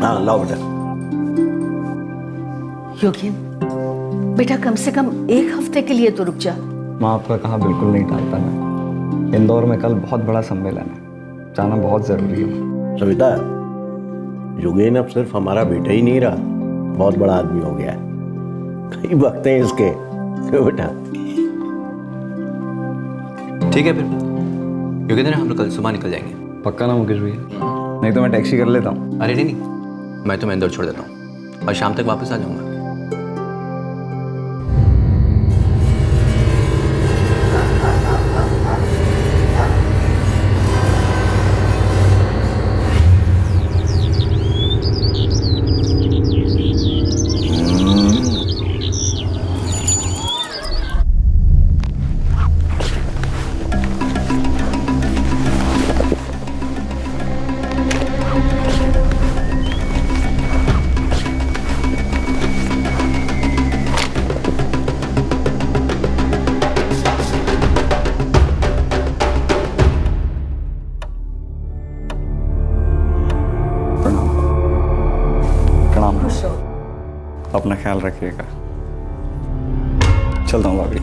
हाँ लाओ बेटा। योगेंद्र बेटा, कम से कम एक हफ्ते के लिए तो रुक जा। माँ, आपका कहा बिल्कुल नहीं टालता मैं। इंदौर में कल बहुत बड़ा सम्मेलन है, जाना बहुत जरूरी है। सविता, योगेन अब सिर्फ हमारा बेटा ही नहीं रहा, बहुत बड़ा आदमी हो गया है। कई वक्त हैं इसके। क्यों बेटा? ठीक है फिर योगेंद्र, हम लोग कल सुबह निकल जाएंगे। पक्का ना मुकेश भैया? नहीं तो मैं टैक्सी कर लेता हूँ। अरे नहीं, मैं तुम्हें इंदौर छोड़ देता हूँ और शाम तक वापस आ जाऊंगा। प्रणाम। अपना ख्याल रखिएगा। चलता हूँ भाभी।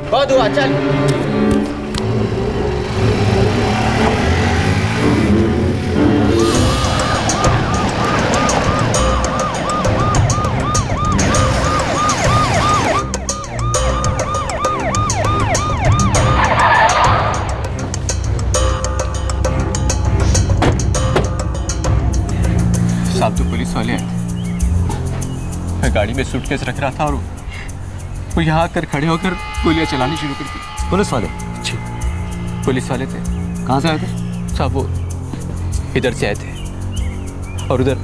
बहुत हुआ, चल। साहब तो पुलिस वाले आए थे। मैं गाड़ी में सूटकेस रख रहा था और वो यहाँ आकर खड़े होकर गोलियां चलानी शुरू कर दी। पुलिस वाले? जी, पुलिस वाले थे। कहाँ से आए थे? साहब वो इधर से आए थे और उधर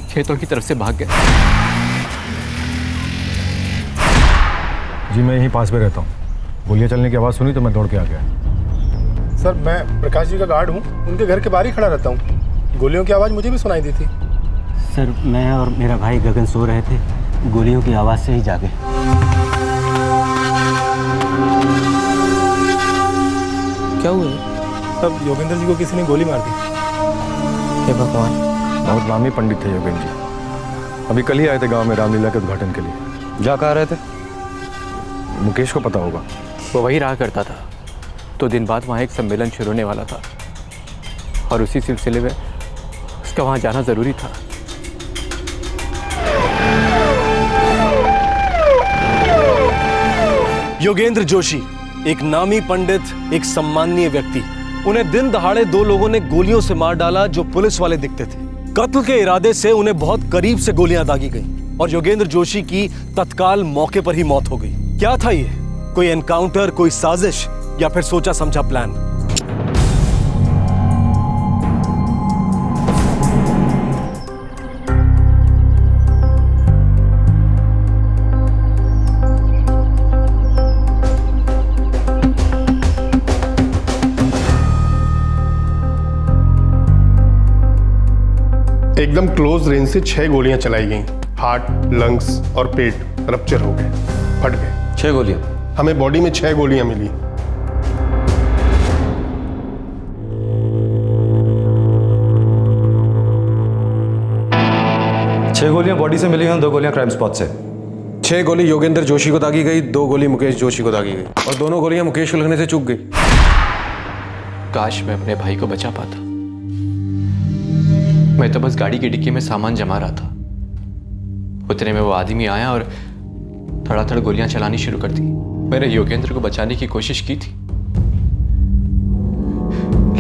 खेतों की तरफ से भाग गए। जी मैं यहीं पास में रहता हूँ। गोलियां चलने की आवाज़ सुनी तो मैं दौड़ के आ गया। सर मैं प्रकाश जी का गार्ड हूँ, उनके घर के बाहर ही खड़ा रहता हूँ। गोलियों की आवाज़ मुझे भी सुनाई दी थी। सर मैं और मेरा भाई गगन सो रहे थे, गोलियों की आवाज़ से ही जागे। क्या हुआ? तब योगेंद्र जी को किसी ने गोली मार दी। हे भगवान। बहुत नामी पंडित थे योगेंद्र जी। अभी कल ही आए थे गांव में रामलीला के उद्घाटन के लिए। जा कहाँ रहे थे? मुकेश को पता होगा। वो वही रहा करता था, तो दिन बाद वहाँ एक सम्मेलन शुरू होने वाला था और उसी सिलसिले में उसका वहाँ जाना ज़रूरी था। योगेंद्र जोशी, एक नामी पंडित, एक सम्माननीय व्यक्ति। उन्हें दिन दहाड़े दो लोगों ने गोलियों से मार डाला जो पुलिस वाले दिखते थे। कत्ल के इरादे से उन्हें बहुत करीब से गोलियां दागी गईं और योगेंद्र जोशी की तत्काल मौके पर ही मौत हो गई। क्या था ये? कोई एनकाउंटर, कोई साजिश या फिर सोचा समझा प्लान? एकदम क्लोज रेंज से 6 गोलियां चलाई गईं। हार्ट, लंग्स और पेट रप्चर हो गए, फट गए। 6 गोलियां? हमें बॉडी में 6 गोलियां मिली। छह गोलियां बॉडी से मिली हैं, 2 गोलियां क्राइम स्पॉट से। 6 गोली योगेंद्र जोशी को दागी गई, 2 गोली मुकेश जोशी को दागी गई और दोनों गोलियां मुकेश को लगने से चूक गई। काश मैं अपने भाई को बचा पाता। मैं तो बस गाड़ी की डिक्की में सामान जमा रहा था। उतने में वो आदमी आया और धड़ाधड़ गोलियां चलानी शुरू कर दी। मैंने योगेंद्र को बचाने की कोशिश की थी,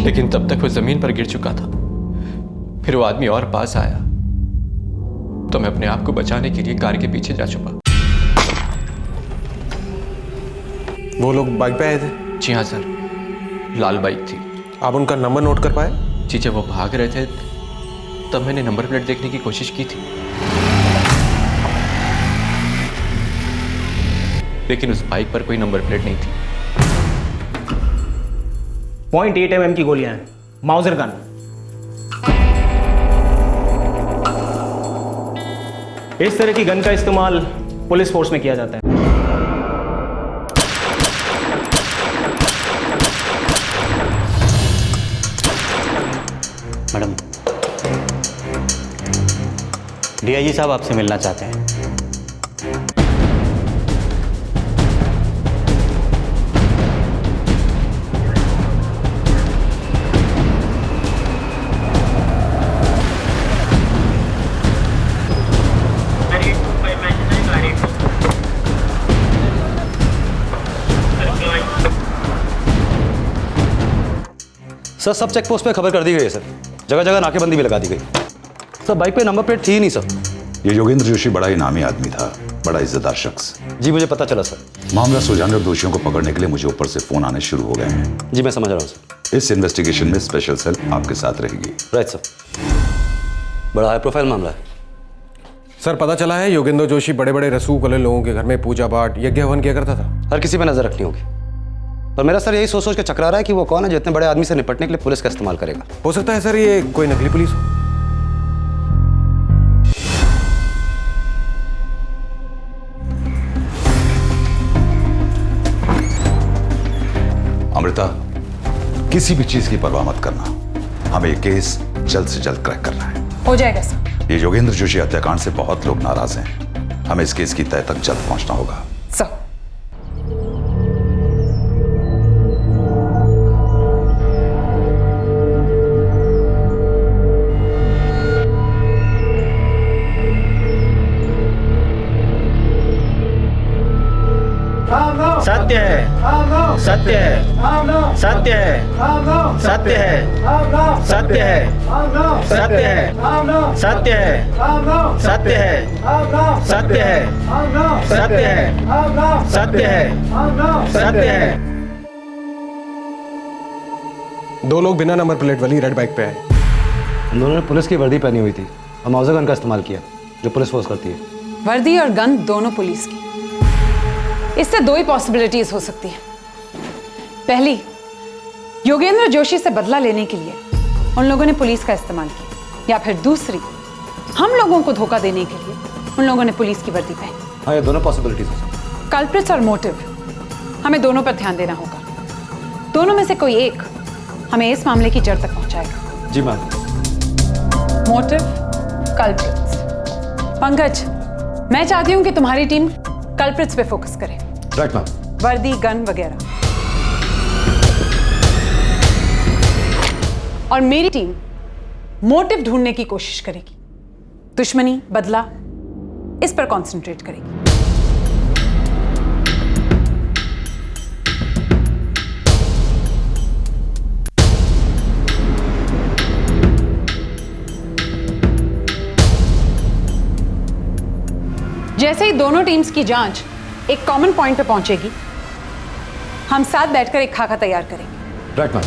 लेकिन तब तक वो जमीन पर गिर चुका था। फिर वो आदमी और पास आया तो मैं अपने आप को बचाने के लिए कार के पीछे जा छुपा। वो लोग बाइक पे आए थे? जी हाँ सर, लाल बाइक थी। आप उनका नंबर नोट कर पाए? जी, जब वो भाग रहे थे तब मैंने नंबर प्लेट देखने की कोशिश की थी, लेकिन उस बाइक पर कोई नंबर प्लेट नहीं थी। 0.8 mm की गोलियां हैं, माउजर गन। इस तरह की गन का इस्तेमाल पुलिस फोर्स में किया जाता है। मैडम, डीआईजी साहब आपसे मिलना चाहते हैं। सर सब चेक पोस्ट पे खबर कर दी गई है सर। जगह जगह नाकेबंदी भी लगा दी गई। सर बाइक पे नंबर प्लेट थी ही नहीं सर। ये योगेंद्र जोशी बड़ा इनामी आदमी था, बड़ा इज्जतदार शख्स। जी मुझे पता चला सर। मामला सुलझाने और दोषियों को पकड़ने के लिए मुझे ऊपर से फोन आने शुरू हो गए हैं। जी मैं समझ रहा हूँ सर। इस इन्वेस्टिगेशन में स्पेशल सेल आपके साथ रहेगी। Right sir. बड़ा हाई प्रोफाइल मामला है सर। पता चला है योगेंद्र जोशी बड़े बड़े रसूख वाले लोगों के घर में पूजा पाठ यज्ञ हवन किया करता था। हर किसी पे नजर रखनी होगी, पर मेरा सर यही सोच सोच के चकरा रहा है कि वो कौन है जो इतने बड़े आदमी से निपटने के लिए पुलिस का इस्तेमाल करेगा। हो सकता है सर ये कोई नकली पुलिस हो। अमृता, किसी भी चीज की परवाह मत करना, हमें ये केस जल्द से जल्द क्रैक करना है। हो जाएगा सर। ये योगेंद्र जोशी हत्याकांड से बहुत लोग नाराज हैं। हमें इस केस की तह तक जल्द पहुंचना होगा। सर सत्य है, सत्य है, सत्य है, सत्य है, सत्य है, सत्य है, सत्य है, सत्य है, सत्य है, सत्य है, सत्य है, सत्य है। दो लोग बिना नंबर प्लेट वाली रेड बाइक पे आए। उन दोनों ने पुलिस की वर्दी पहनी हुई थी और माउजर गन का इस्तेमाल किया जो पुलिस फोर्स करती है। वर्दी और गन दोनों पुलिस की। इससे दो ही पॉसिबिलिटीज हो सकती है। पहली, योगेंद्र जोशी से बदला लेने के लिए उन लोगों ने पुलिस का इस्तेमाल किया, या फिर दूसरी, हम लोगों को धोखा देने के लिए उन लोगों ने पुलिस की वर्दी पहनी। हाँ, ये दोनों पॉसिबिलिटीज हो सकती हैं। कल्प्रिट्स और मोटिव, हमें दोनों पर ध्यान देना होगा। दोनों में से कोई एक हमें इस मामले की जड़ तक पहुंचाएगा। जी मैम। Motive, culprits. पंकज, मैं चाहती हूं कि तुम्हारी टीम कल्प्रिट्स पे फोकस करे। Right ma'am. वर्दी, गन वगैरह। और मेरी टीम मोटिव ढूंढने की कोशिश करेगी। दुश्मनी, बदला, इस पर कंसंट्रेट करेगी। जैसे ही दोनों टीम्स की जांच एक कॉमन पॉइंट पे पहुंचेगी, हम साथ बैठकर एक खाका तैयार करेंगे। Right ma'am.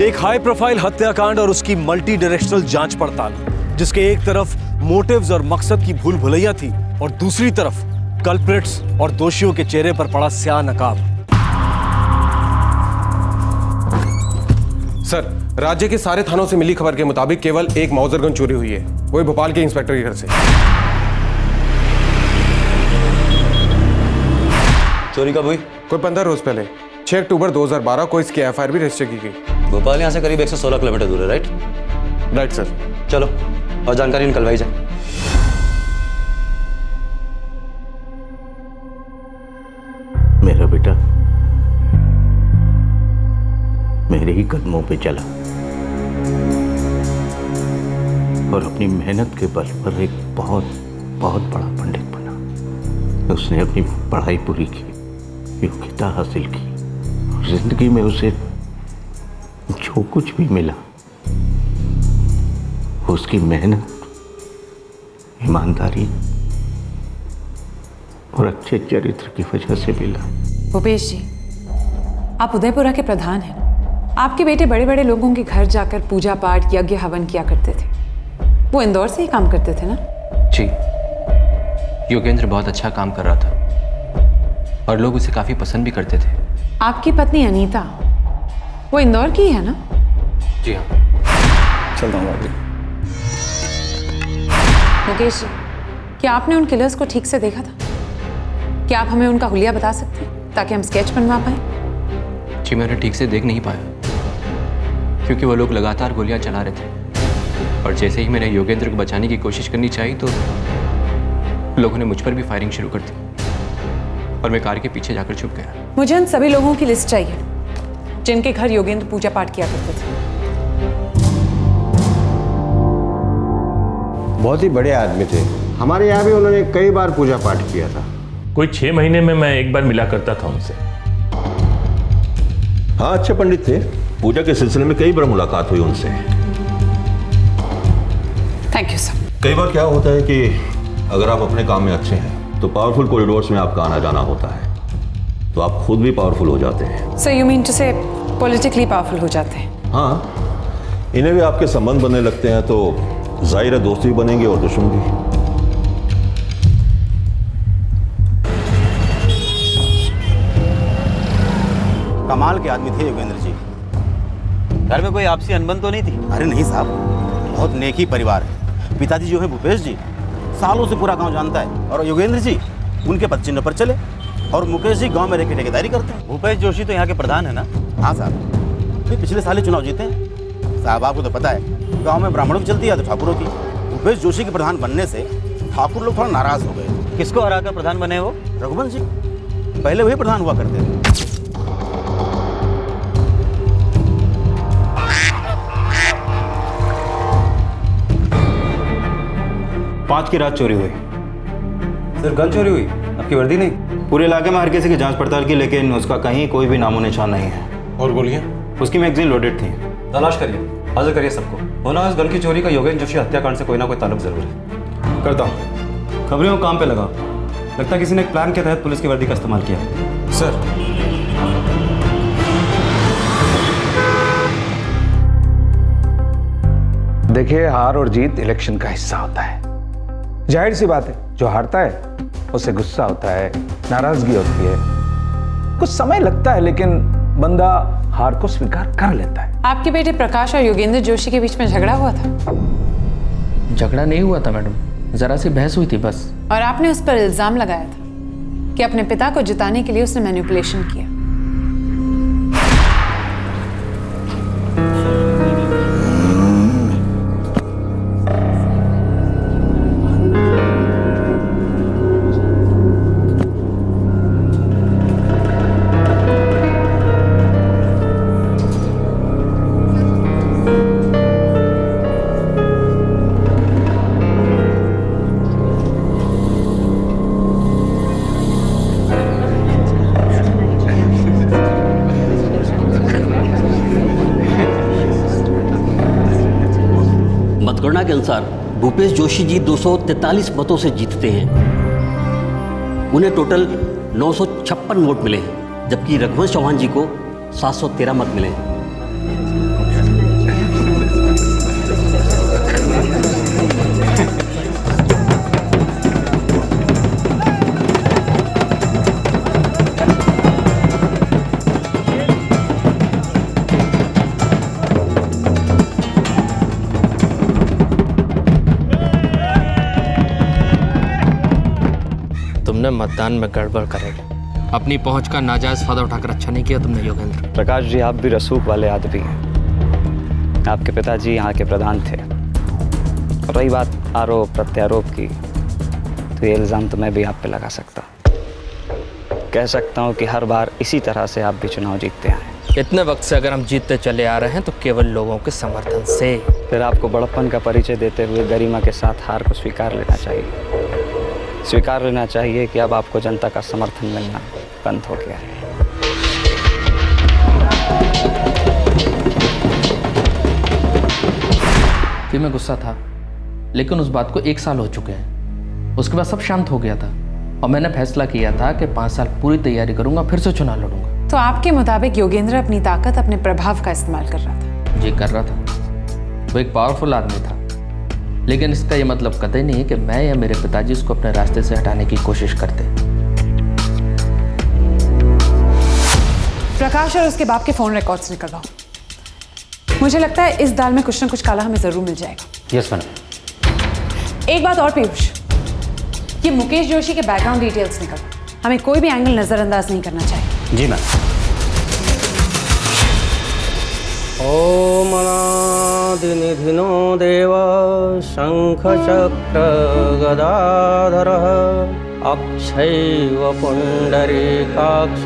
एक हाई प्रोफाइल हत्याकांड और उसकी मल्टी डायरेक्शनल जांच पड़ताल, जिसके एक तरफ मोटिव्स और मकसद की भूल भुलैया थी और दूसरी तरफ कल्प्रिट्स और दोषियों के चेहरे पर पड़ा स्याह नकाब। सर, राज्य के सारे थानों से मिली खबर के मुताबिक केवल एक माउजर गन चोरी हुई है, वही भोपाल के इंस्पेक्टर के घर से। चोरी कब हुई? कोई 15 रोज पहले, 6 अक्टूबर 2012 को इसकी एफआईआर भी रजिस्टर की गई। भोपाल यहाँ से करीब 116 किलोमीटर दूर है, राइट? Right sir. चलो और जानकारी निकलवाई जाए। मेरा बेटा मेरे ही कदमों पे चला और अपनी मेहनत के बल पर एक बहुत बहुत बड़ा पंडित बना। उसने अपनी पढ़ाई पूरी की, योग्यता हासिल की और जिंदगी में उसे जो कुछ भी मिला उसकी मेहनत, ईमानदारी और अच्छे चरित्र की वजह से मिला। भूपेश जी, आप उदयपुरा के प्रधान हैं। आपके बेटे बड़े बड़े लोगों के घर जाकर पूजा पाठ, यज्ञ हवन किया करते थे। वो इंदौर से ही काम करते थे ना? जी, योगेंद्र बहुत अच्छा काम कर रहा था और लोग उसे काफी पसंद भी करते थे। आपकी पत्नी अनीता, वो इंदौर की ही है ना? जी हाँ। चलता हूँ भाभी। मुकेश जी, क्या आपने उन किलर्स को ठीक से देखा था? क्या आप हमें उनका हुलिया बता सकते हैं ताकि हम स्केच बनवा पाए? जी, मैं उन्हें ठीक से देख नहीं पाया क्योंकि वो लोग लगातार गोलियां चला रहे थे और जैसे ही मैंने योगेंद्र को बचाने की कोशिश करनी चाहिए तो लोगों ने मुझ पर भी फायरिंग शुरू कर दी और मैं कार के पीछे जाकर छुप गया। मुझे उन सभी लोगों की लिस्ट चाहिए जिनके घर योगेंद्र पूजा पाठ किया करते थे। बहुत ही बड़े आदमी थे, हमारे यहाँ भी उन्होंने कई बार पूजा पाठ किया था। कोई 6 महीने में मैं एक बार मिला करता था उनसे। हाँ, अच्छे पंडित थे। पूजा के सिलसिले में कई बार मुलाकात हुई उनसे। Thank you sir. कई बार क्या होता है कि अगर आप अपने काम में अच्छे हैं तो पावरफुल कॉरिडोर्स में आपका आना जाना होता है, तो आप खुद भी पावरफुल हो जाते हैं। सर, यू मीन टू से पॉलिटिकली पावरफुल हो जाते हैं? हाँ, इन्हें भी आपके संबंध बनने लगते हैं तो जाहिर है दोस्त भी बनेंगे और दुश्मन भी। कमाल के आदमी थे योगेंद्र जी। घर में कोई आपसी अनबन तो नहीं थी? अरे नहीं साहब, बहुत नेकी परिवार है। पिताजी जो है भूपेश जी, सालों से पूरा गांव जानता है और योगेंद्र जी उनके पदचिन्ह पर चले और मुकेश जी गांव में रह के ठेकेदारी करते हैं। भूपेश जोशी तो यहाँ के प्रधान है ना? हाँ साहब, ये पिछले साल ही चुनाव जीते हैं। साहब आपको तो पता है गाँव में ब्राह्मणों की चलती है तो ठाकुरों की। भूपेश जोशी के प्रधान बनने से ठाकुर लोग थोड़ा नाराज हो गए। किसको हराकर प्रधान बने वो? रघुवंश जी, पहले वही प्रधान हुआ करते थे। 5 की रात चोरी हुई। सर, गन चोरी हुई? आपकी वर्दी नहीं? पूरे इलाके में हर किसी की जांच पड़ताल की, लेकिन उसका कहीं कोई भी नामो निशान नहीं है। और गोलियां? उसकी मैगजीन लोडेड थी। तलाश करिए, हाजिर करिए सबको। होना इस गन की चोरी का योगेंद्र जोशी हत्याकांड से कोई ना कोई ताल्लुक जरूर है। करता हूँ। खबरें काम पे लगा। लगता है किसी ने एक प्लान के तहत पुलिस की वर्दी का इस्तेमाल किया। सर, देखिए, हार और जीत इलेक्शन का हिस्सा होता है। जाहिर सी बात है, जो हारता है उससे गुस्सा होता है, नाराजगी होती है, कुछ समय लगता है, लेकिन बंदा हार को स्वीकार कर लेता है। आपके बेटे प्रकाश और योगेंद्र जोशी के बीच में झगड़ा हुआ था? झगड़ा नहीं हुआ था मैडम, जरा सी बहस हुई थी बस। और आपने उस पर इल्जाम लगाया था कि अपने पिता को जिताने के लिए उसने मैनिपुलेशन किया। मतगणना के अनुसार भूपेश जोशी जी 243 मतों से जीतते हैं। उन्हें टोटल 956 वोट मिले हैं, जबकि रघुवंश चौहान जी को 713 मत मिले हैं। तुमने मतदान में गड़बड़ करेगी। अपनी पहुंच का नाजायज फायदा उठाकर अच्छा नहीं किया तुमने योगेंद्र। प्रकाश जी, आप भी रसूख वाले आदमी हैं। आपके पिताजी यहाँ के प्रधान थे। और रही बात आरोप प्रत्यारोप की, तो ये इल्ज़ाम तो मैं भी आप पे लगा सकता हूँ। कह सकता हूँ कि हर बार इसी तरह से आप भी चुनाव जीतते आए। इतने वक्त से अगर हम जीतते चले आ रहे हैं तो केवल लोगों के समर्थन से। फिर आपको बड़प्पन का परिचय देते हुए गरिमा के साथ हार को स्वीकार लेना चाहिए। स्वीकार लेना चाहिए कि अब आपको जनता का समर्थन मिलना बंद हो गया है। फिर मैं गुस्सा था, लेकिन उस बात को 1 साल हो चुके हैं। उसके बाद सब शांत हो गया था और मैंने फैसला किया था कि 5 साल पूरी तैयारी करूंगा, फिर से चुनाव लड़ूंगा। तो आपके मुताबिक योगेंद्र अपनी ताकत अपने प्रभाव का इस्तेमाल कर रहा था? जी कर रहा था। वो एक पावरफुल आदमी था, लेकिन इसका ये मतलब कतई नहीं कि मैं या मेरे पिताजी उसको अपने रास्ते से हटाने की कोशिश करते। प्रकाश और उसके बाप के फोन रिकॉर्ड्स निकलवाओ। मुझे लगता है इस दाल में कुछ ना कुछ काला हमें जरूर मिल जाएगा। Yes madam. एक बात और पीयूष, ये मुकेश जोशी के बैकग्राउंड डिटेल्स निकल, हमें कोई भी एंगल नजरअंदाज नहीं करना चाहिए। जी मैम। ओम अनादिनिधिनो देव शंख चक्र गदाधर अक्षैव पुंडरीकाक्ष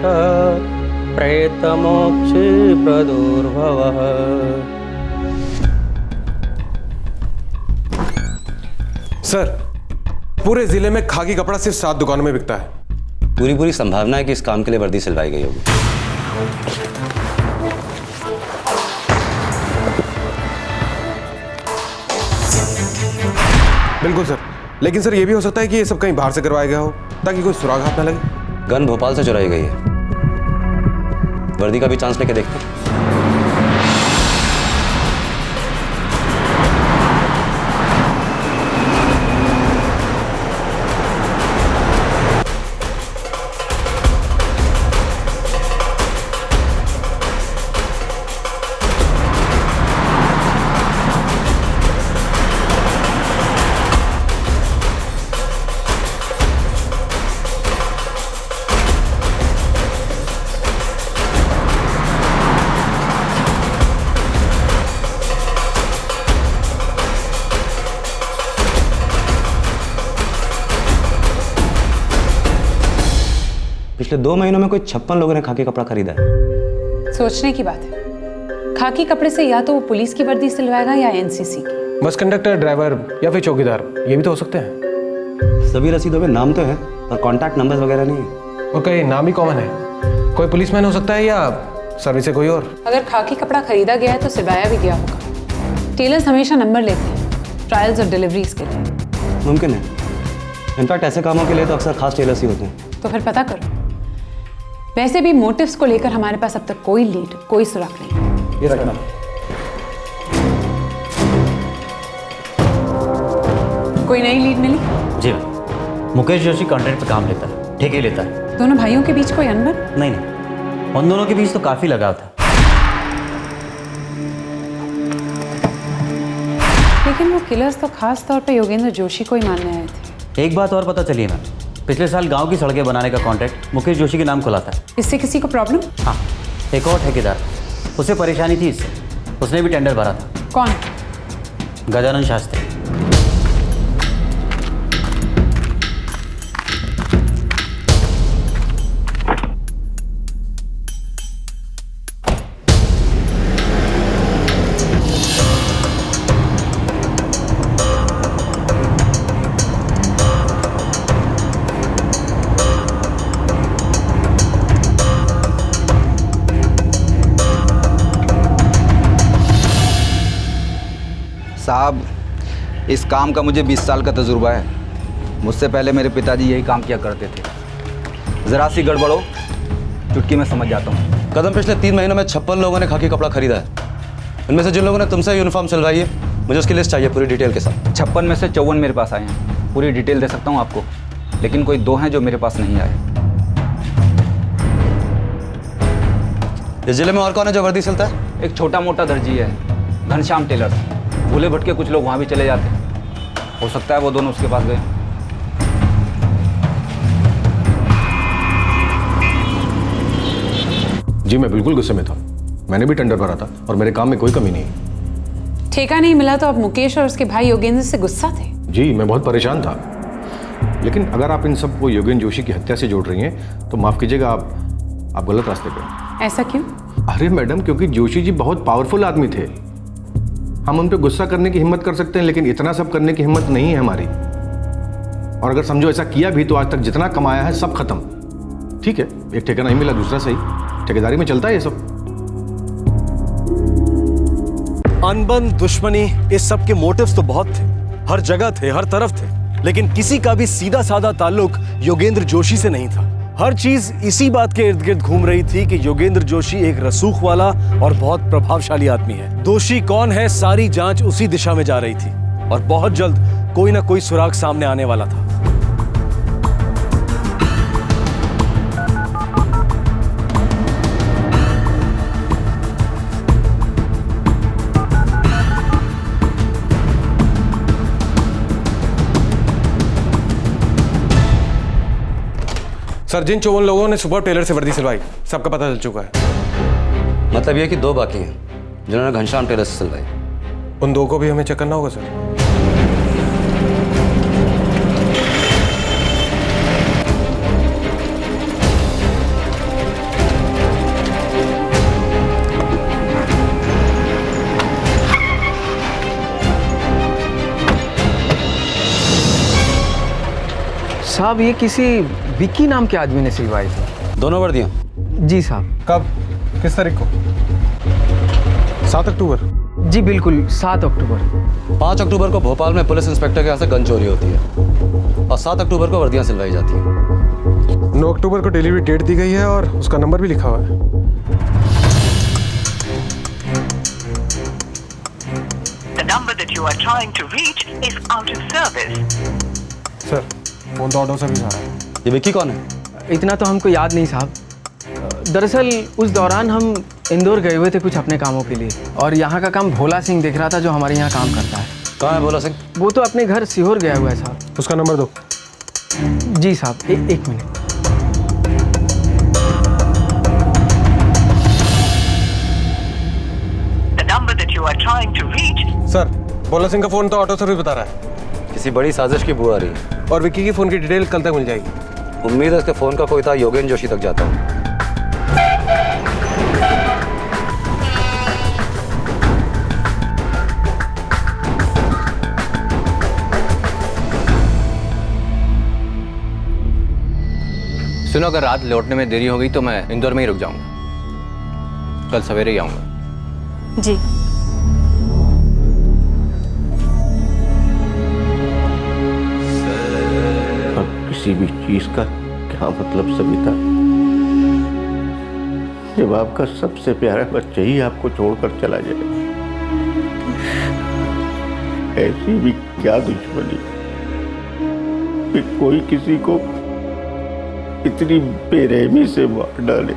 प्रेतमोक्षी प्रदुर्भवः। सर, पूरे जिले में खाकी कपड़ा सिर्फ 7 दुकानों में बिकता है। पूरी संभावना है कि इस काम के लिए वर्दी सिलवाई गई होगी। बिल्कुल सर, लेकिन सर ये भी हो सकता है कि ये सब कहीं बाहर से करवाया गया हो ताकि कोई सुराग हाथ न लगे। गन भोपाल से चुराई गई है। वर्दी का भी चांस लेके देखते हैं। पिछले 2 महीनों में कोई 56 लोगों ने खाकी कपड़ा खरीदा है। सोचने की बात है। खाकी कपड़े से या तो वो पुलिस की वर्दी सिलवाएगा या एनसीसी की। बस कंडक्टर, ड्राइवर या फिर चौकीदार, ये भी तो हो सकते हैं। सभी रसीदों में नाम तो है पर कॉन्टैक्ट नंबर्स वगैरह नहीं है। ओके, नाम ही कॉमन है। कोई पुलिसमैन हो सकता है या सर्विस से कोई और। अगर खाकी कपड़ा खरीदा गया है तो सिलवाया भी गया होगा। टेलर्स हमेशा नंबर लेते हैं ट्रायल्स और डिलीवरीज के लिए। मुमकिन है। इनफैक्ट ऐसे कामों के लिए तो अक्सर खास टेलर्स ही होते हैं। तो फिर पता करो। वैसे भी मोटिव्स को लेकर हमारे पास अब तक कोई लीड, कोई सुराग नहीं। ये रखना। कोई नई लीड मिली? जी मैम। मुकेश जोशी कॉन्ट्रैक्ट पे काम लेता है, ठेके लेता है। दोनों भाइयों के बीच कोई अनबन? नहीं, उन दोनों के बीच तो काफी लगाव था। लेकिन वो किलर्स तो खास तौर पे योगेंद्र जोशी को ही मानने आए थे। एक बात और पता चली है मैम, पिछले साल गांव की सड़कें बनाने का कॉन्ट्रैक्ट मुकेश जोशी के नाम खुला था। इससे किसी को प्रॉब्लम? हाँ, एक और ठेकेदार, उसे परेशानी थी इससे, उसने भी टेंडर भरा था। कौन? गजानन शास्त्री। साहब, इस काम का मुझे 20 साल का तजुर्बा है। मुझसे पहले मेरे पिताजी यही काम किया करते थे। ज़रा सी गड़बड़ हो, चुटकी में समझ जाता हूँ। कदम, पिछले 3 महीनों में 56 लोगों ने खाकी कपड़ा खरीदा है। उनमें से जिन लोगों ने तुमसे यूनिफॉर्म सिलवाई है, मुझे उसकी लिस्ट चाहिए पूरी डिटेल के साथ। 56 में से 54 मेरे पास आए हैं। पूरी डिटेल दे सकता हूँ आपको, लेकिन कोई 2 हैं जो मेरे पास नहीं आए। इस जिले में और कौन है जो वर्दी सिलता है? एक छोटा मोटा दर्जी है, घनश्याम टेलर। भूले भटके कुछ लोग वहाँ भी चले जाते हैं। हो सकता है वो दोनों उसके पास गए। जी मैं बिल्कुल गुस्से में था। मैंने भी टेंडर भरा था और मेरे काम में कोई कमी नहीं। ठेका नहीं मिला तो अब मुकेश और उसके भाई योगेंद्र से गुस्सा थे? जी मैं बहुत परेशान था, लेकिन अगर आप इन सबको योगेंद्र जोशी की हत्या से जोड़ रही हैं तो माफ़ कीजिएगा, आप गलत रास्ते पे हैं। ऐसा क्यों? अरे मैडम, क्योंकि जोशी जी बहुत पावरफुल आदमी थे। हम उन पर गुस्सा करने की हिम्मत कर सकते हैं, लेकिन इतना सब करने की हिम्मत नहीं है हमारी। और अगर समझो ऐसा किया भी तो आज तक जितना कमाया है सब खत्म। ठीक है, एक ठेका नहीं मिला दूसरा सही, ठेकेदारी में चलता है ये सब। अनबन, दुश्मनी, इस सब के मोटिव्स तो बहुत थे, हर जगह थे, हर तरफ थे, लेकिन किसी का भी सीधा साधा ताल्लुक योगेंद्र जोशी से नहीं था। हर चीज इसी बात के इर्द गिर्द घूम रही थी कि योगेंद्र जोशी एक रसूख वाला और बहुत प्रभावशाली आदमी है। दोषी कौन है, सारी जांच उसी दिशा में जा रही थी और बहुत जल्द कोई ना कोई सुराग सामने आने वाला था। सर, जिन 54 लोगों ने सुपर टेलर से वर्दी सिलवाई सबका पता चल चुका है। मतलब ये कि 2 बाकी हैं जिन्होंने घनश्याम टेलर से सिलवाई। उन 2 को भी हमें चेक करना होगा सर। साहब ये किसी विक्की नाम के आदमी ने सिलवाई थी। दोनों वर्दियां? जी साहब। कब, किस तारीख को? 7 अक्टूबर? जी बिल्कुल, 7 अक्टूबर। 5 अक्टूबर को भोपाल में पुलिस इंस्पेक्टर के यहाँ से गन चोरी होती है और 7 अक्टूबर को वर्दियां सिलवाई जाती हैं। 9 अक्टूबर को डिलीवरी डेट दी गई है और उसका नंबर भी लिखा हुआ है। The number that you are trying to reach is out of service. Sir, phone तो ऑटो सर्विस आ रहा है। ये विक्की कौन है? इतना तो हमको याद नहीं साहब। दरअसल उस दौरान हम इंदौर गए हुए थे कुछ अपने कामों के लिए और यहाँ का काम भोला सिंह देख रहा था जो हमारे यहाँ काम करता है। कहाँ है भोला सिंह? वो तो अपने घर सीहोर गया हुआ है साहब। उसका नंबर दो। जी साहब, एक minute. The number that you are trying to reach. Sir, Bhola Singh का फोन तो ऑटो सर्विस बता रहा है। किसी बड़ी साजिश की बू आ रही है। और विक्की की फोन की डिटेल कल तक मिल जाएगी। उम्मीद है इसके फोन का कोई था योगेंद्र जोशी तक जाता हूँ। सुनो, अगर रात लौटने में देरी हो गई तो मैं इंदौर में ही रुक जाऊंगा, कल सवेरे ही आऊंगा। जी। किसी भी चीज का क्या मतलब सविता, जब आपका सबसे प्यारा बच्चा ही आपको छोड़कर चला जाए। ऐसी भी क्या दुश्मनी कि कोई किसी को इतनी बेरहमी से मार डाले।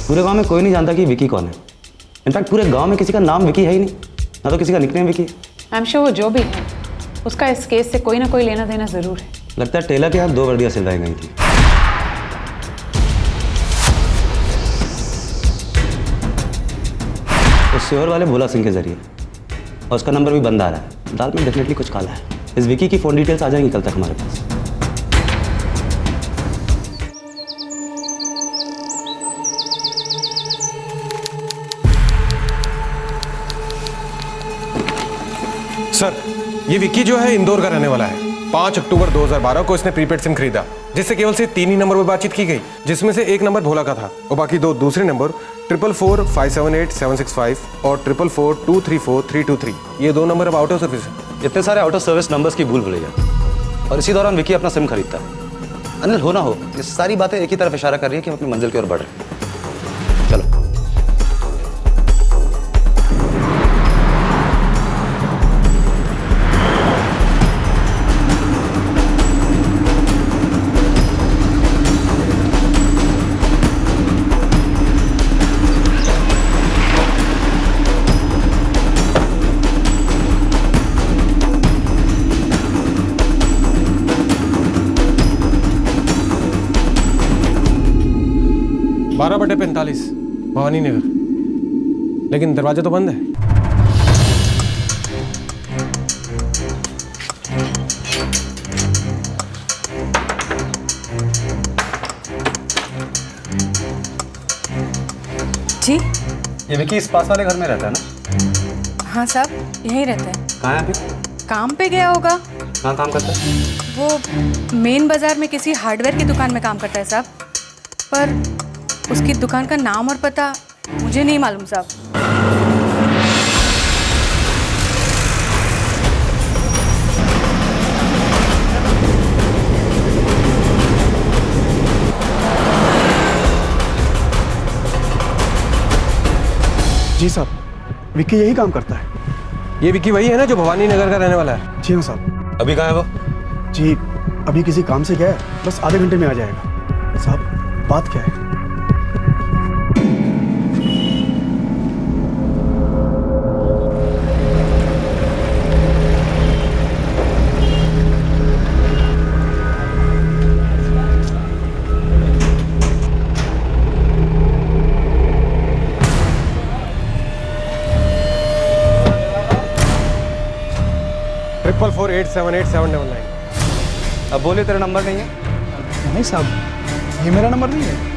पूरे गांव में कोई नहीं जानता कि विक्की कौन है। इनफैक्ट पूरे गांव में किसी का नाम विक्की है ही नहीं, ना तो किसी का nickname Vicky. I am sure वो जो भी है उसका इस केस से कोई ना कोई लेना देना जरूर है। लगता है टेलर के यहाँ 2 वर्दियां सिलवाई गई थी। उस सीहोर वाले भोला सिंह के जरिए, और उसका नंबर भी बंद आ रहा है। दाल में डेफिनेटली कुछ काला है। इस विक्की की फोन डिटेल्स आ जाएंगी कल तक हमारे पास। सर, ये विक्की जो है इंदौर का रहने वाला है। 5 अक्टूबर 2012 को इसने प्रीपेड सिम खरीदा, जिससे केवल से 3 ही नंबर पर बातचीत की गई, जिसमें से एक नंबर भोला का था और बाकी 2 दूसरे नंबर 444-578-765 और 444-234-323। ये 2 नंबर अब आउट ऑफ सर्विस है। इतने सारे आउट ऑफ सर्विस नंबर्स की भूल भुलैया, और इसी दौरान विक्की अपना सिम खरीदता है। अनिल, हो ना हो, ये सारी बातें एक ही तरफ इशारा कर रही है कि हम अपनी मंजिल की ओर बढ़ रहे हैं। चलो। 12/45 भवानी नगर, लेकिन दरवाजा तो बंद है। जी ये विकी इस पास वाले घर में रहता है ना? हाँ साहब, यहीं रहता है। कहाँ है अभी? काम पे गया होगा। कहाँ काम करता है? वो मेन बाजार में किसी हार्डवेयर की दुकान में काम करता है साहब, पर उसकी दुकान का नाम और पता मुझे नहीं मालूम साहब। जी साहब, विक्की यही काम करता है। ये विक्की वही है ना जो भवानी नगर का रहने वाला है? जी हाँ साहब। अभी कहाँ है वो? जी अभी किसी काम से गया है, बस आधे घंटे में आ जाएगा। साहब बात क्या है? ट्रिपल 487879। अब बोले तेरा नंबर नहीं है? नहीं साहब, ये मेरा नंबर नहीं है।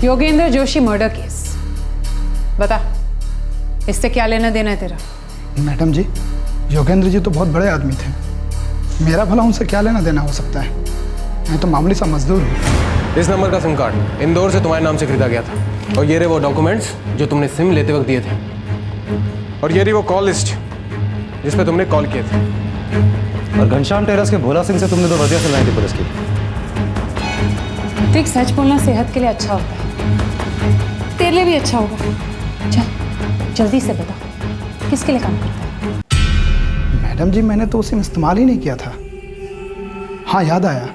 योगेंद्र जोशी मर्डर केस, बता इससे क्या लेना देना है तेरा? मैडम जी, योगेंद्र जी तो बहुत बड़े आदमी थे, मेरा भला उनसे क्या लेना देना हो सकता है? मैं तो मामूली सा मजदूर हूँ। इस नंबर का सिम कार्ड इंदौर से तुम्हारे नाम से खरीदा गया था, और ये रहे वो डॉक्यूमेंट्स जो तुमने सिम लेते वक्त दिए थे, और ये रही वो कॉल लिस्ट जिस पे तुमने कॉल किए थे। और घनश्याम टेरेस के भोला सिंह से तुमने 2 वर्दियां सिलवाई थी पुलिस की। देख, सच बोलना सेहत के लिए अच्छा होता है, तेरे लिए भी अच्छा होगा। चल जल्दी से बता, किसके लिए काम करता है? मैडम जी, मैंने तो सिम इस्तेमाल ही नहीं किया था। हाँ याद आया,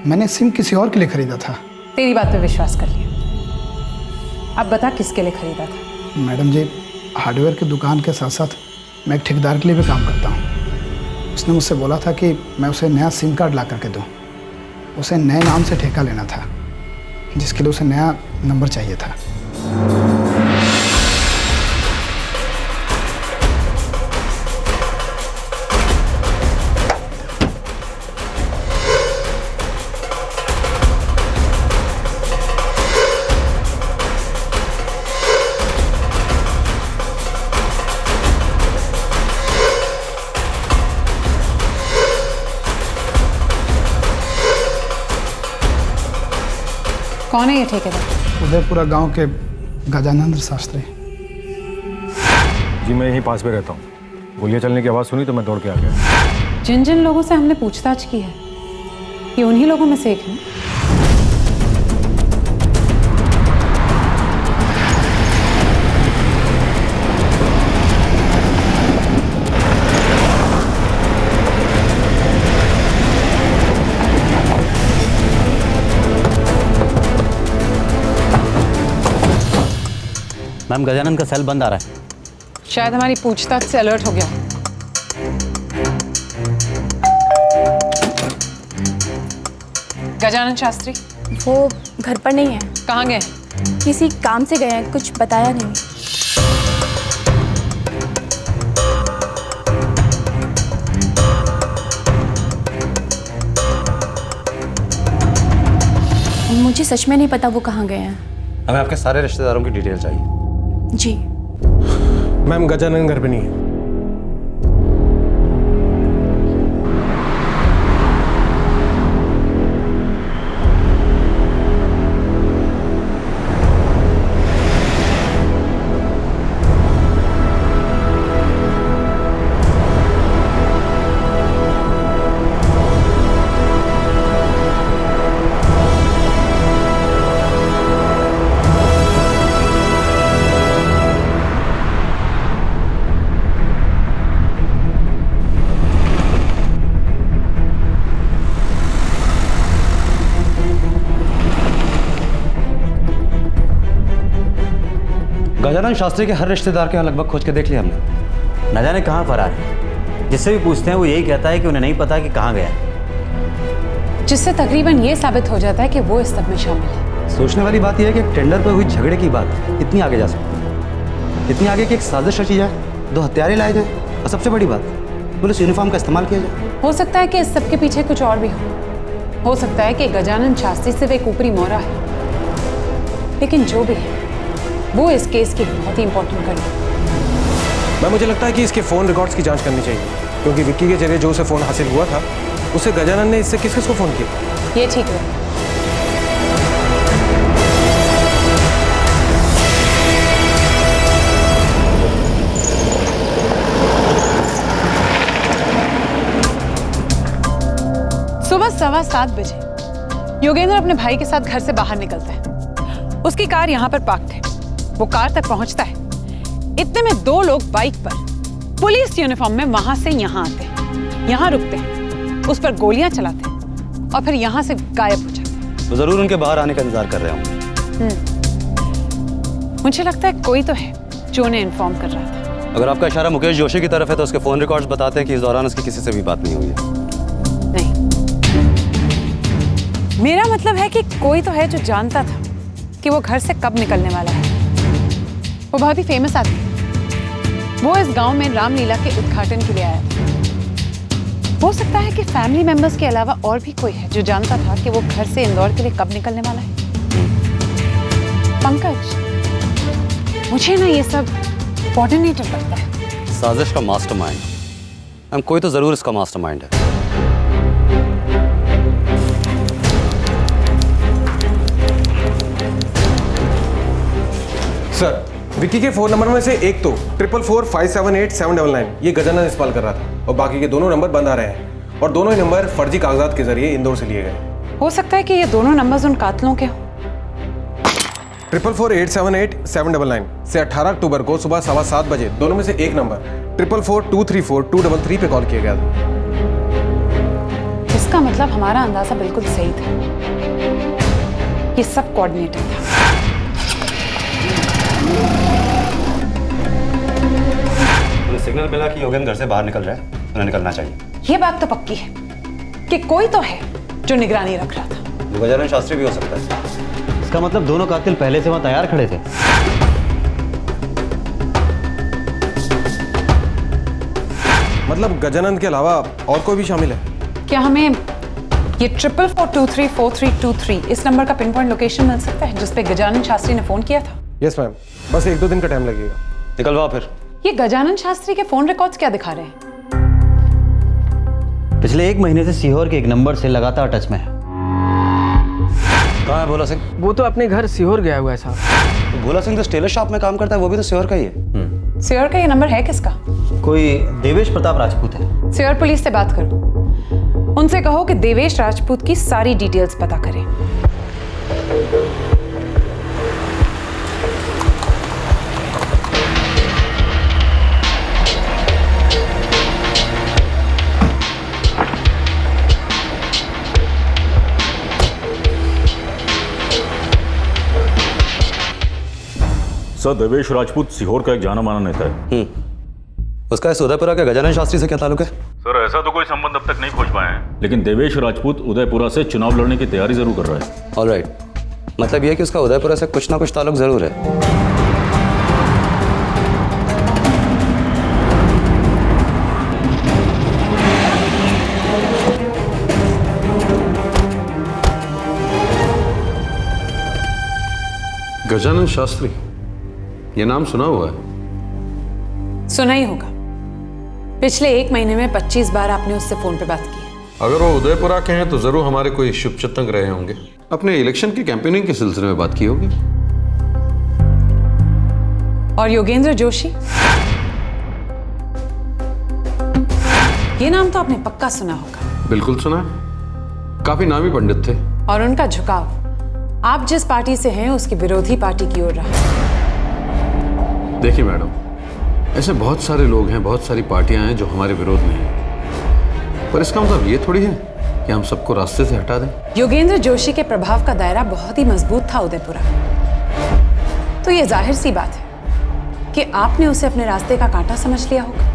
मैंने सिम किसी और के लिए खरीदा था। तेरी बात पे विश्वास कर लिया, अब बता किसके लिए खरीदा था? मैडम जी, हार्डवेयर की दुकान के साथ साथ मैं एक ठेकेदार के लिए भी काम करता हूँ। उसने मुझसे बोला था कि मैं उसे नया सिम कार्ड ला करके दूँ। उसे नए नाम से ठेका लेना था, जिसके लिए उसे नया नंबर चाहिए था। कौन है ये ठेकेदार? उदयपुरा गांव के गजानंद शास्त्री। जी मैं यहीं पास में रहता हूँ। गोलियां चलने की आवाज़ सुनी तो मैं दौड़ के आ गया। जिन जिन लोगों से हमने पूछताछ की है, ये उन्हीं लोगों में से एक है। मैम, गजानन का सेल बंद आ रहा है। शायद हमारी पूछताछ से अलर्ट हो गया। गजानन शास्त्री? वो घर पर नहीं है। कहाँ गए? किसी काम से गए हैं, कुछ बताया नहीं। मुझे सच में नहीं पता वो कहाँ गए हैं। हमें आपके सारे रिश्तेदारों की डिटेल चाहिए। जी मैम, गजानन घर पे नहीं है। गजानन शास्त्री के हर रिश्तेदार के यहाँ लगभग खोज के देख लिया हमने। न जाने कहाँ फरार है। जिससे भी पूछते हैं वो यही कहता है कि उन्हें नहीं पता कि कहाँ गया है। जिससे तकरीबन ये साबित हो जाता है कि वो इस सब में शामिल है। सोचने वाली बात यह है कि टेंडर पर हुई झगड़े की बात इतनी आगे जा सकती है, इतनी आगे कि एक साजिश रची जाए, 2 हत्यारे लाए जाए और सबसे बड़ी बात पुलिस यूनिफॉर्म का इस्तेमाल किया जाए। हो सकता है कि इस सब के पीछे कुछ और भी हो सकता है कि गजानन शास्त्री सिर्फ एक ऊपरी मोहरा है, लेकिन जो भी है वो इस केस की बहुत ही इंपॉर्टेंट कड़ी है। मैं मुझे लगता है कि इसके फ़ोन रिकॉर्ड्स की जांच करनी चाहिए, क्योंकि विक्की के जरिए जो उसे फ़ोन हासिल हुआ था उससे गजानन ने इससे किस किस को फ़ोन किया। ये ठीक है। सुबह 7:15 बजे योगेंद्र अपने भाई के साथ घर से बाहर निकलता है। उसकी कार यहाँ पर पार्क है। वो कार तक पहुंचता है। इतने में 2 लोग बाइक पर पुलिस यूनिफॉर्म में वहां से यहाँ आते हैं, यहाँ रुकते हैं, उस पर गोलियां चलाते हैं और फिर यहाँ से गायब हो जाते हैं। तो जरूर उनके बाहर आने का इंतजार कर रहे होंगे। मुझे लगता है कोई तो है जो उन्हें इन्फॉर्म कर रहा था। अगर आपका इशारा मुकेश जोशी की तरफ है तो उसके फ़ोन रिकॉर्ड्स बताते हैं कि इस दौरान उसकी किसी से भी बात नहीं हुई है। मेरा मतलब है कि कोई तो है जो जानता था कि वो घर से कब निकलने वाला है। वो बहुत ही फेमस आदमी है। वो इस गांव में रामलीला के उद्घाटन के लिए आया था। हो सकता है कि फैमिली मेंबर्स के अलावा और भी कोई है जो जानता था कि वो घर से इंदौर के लिए कब निकलने वाला है। पंकज, मुझे ना ये सब कोऑर्डिनेटर लगता है। साजिश का मास्टरमाइंड। कोई तो जरूर इसका मास्टरमाइंड है। सर, विक्की के फ़ोन नंबर में से एक तो 444578799 ये गजानन इस्तेमाल कर रहा था और बाकी के दोनों नंबर बंद आ रहे हैं और दोनों ही नंबर फर्जी कागजात के जरिए इंदौर से लिए गए। हो सकता है कि ये दोनों नंबर्स उन कातलों के हों। 444878799 से 18 अक्टूबर को सुबह 7:15 बजे दोनों में से एक नंबर 444234233 पे कॉल किया गया था। इसका मतलब हमारा अंदाजा बिल्कुल सही था। ये सब कोऑर्डिनेटर था। सिग्नल मिला कि योगेंद्र घर से बाहर निकल रहा है, उन्हें निकलना चाहिए। ये बात तो पक्की है कि कोई तो है जो निगरानी रख रहा था। गजानन शास्त्री भी हो सकता है। इसका मतलब दोनों कातिल पहले से वहां तैयार खड़े थे। मतलब गजानन के अलावा और कोई भी शामिल है? क्या हमें ये 444234323 इस नंबर का पिन पॉइंट लोकेशन मिल सकता है जिस पे गजानन शास्त्री ने फोन किया था? यस मैम, बस 1-2 दिन का टाइम लगेगा। निकलवाओ फिर। ये गजानन शास्त्री के फोन रिकॉर्ड्स क्या दिखा रहे हैं? पिछले 1 महीने से सीहोर के एक नंबर से लगातार टच में है। कहाँ है भोला सिंह? वो तो अपने घर सीहोर गया हुआ है साहब। तो भोला सिंह तो टेलर शॉप में काम करता है, वो भी तो सीहोर का ही है। सीहोर का ये नंबर है किसका? कोई देवेश प्रताप राजपूत है। सीहोर पुलिस से बात करो। उनसे कहो कि देवेश राजपूत की सारी डिटेल्स पता करें। सर, देवेश राजपूत सीहोर का एक जाना माना नेता है। उसका इस उदयपुरा के गजानन शास्त्री से क्या ताल्लुक है? सर, ऐसा तो कोई संबंध अब तक नहीं खोज पाए हैं, लेकिन देवेश राजपूत उदयपुरा से चुनाव लड़ने की तैयारी जरूर कर रहा है। ऑलराइट, मतलब यह है कि उसका उदयपुरा से कुछ ना कुछ ताल्लुक जरूर है। गजानन शास्त्री, ये नाम सुना हुआ है? सुना ही होगा। पिछले 1 महीने में 25 बार आपने उससे फोन पे बात की है। अगर वो उदयपुरा के हैं तो जरूर हमारे कोई शुभचिंतक रहे होंगे। अपने इलेक्शन की कैंपेनिंग के सिलसिले में बात की होगी। और योगेंद्र जोशी, ये नाम तो आपने पक्का सुना होगा। बिल्कुल सुना है, काफी नामी पंडित थे। और उनका झुकाव आप जिस पार्टी से हैं उसकी विरोधी पार्टी की ओर रहा। देखिए मैडम, ऐसे बहुत सारे लोग हैं, बहुत सारी पार्टियां हैं जो हमारे विरोध में हैं, पर इसका मतलब ये थोड़ी है कि हम सबको रास्ते से हटा दें। योगेंद्र जोशी के प्रभाव का दायरा बहुत ही मजबूत था उदयपुरा। तो ये जाहिर सी बात है कि आपने उसे अपने रास्ते का कांटा समझ लिया होगा।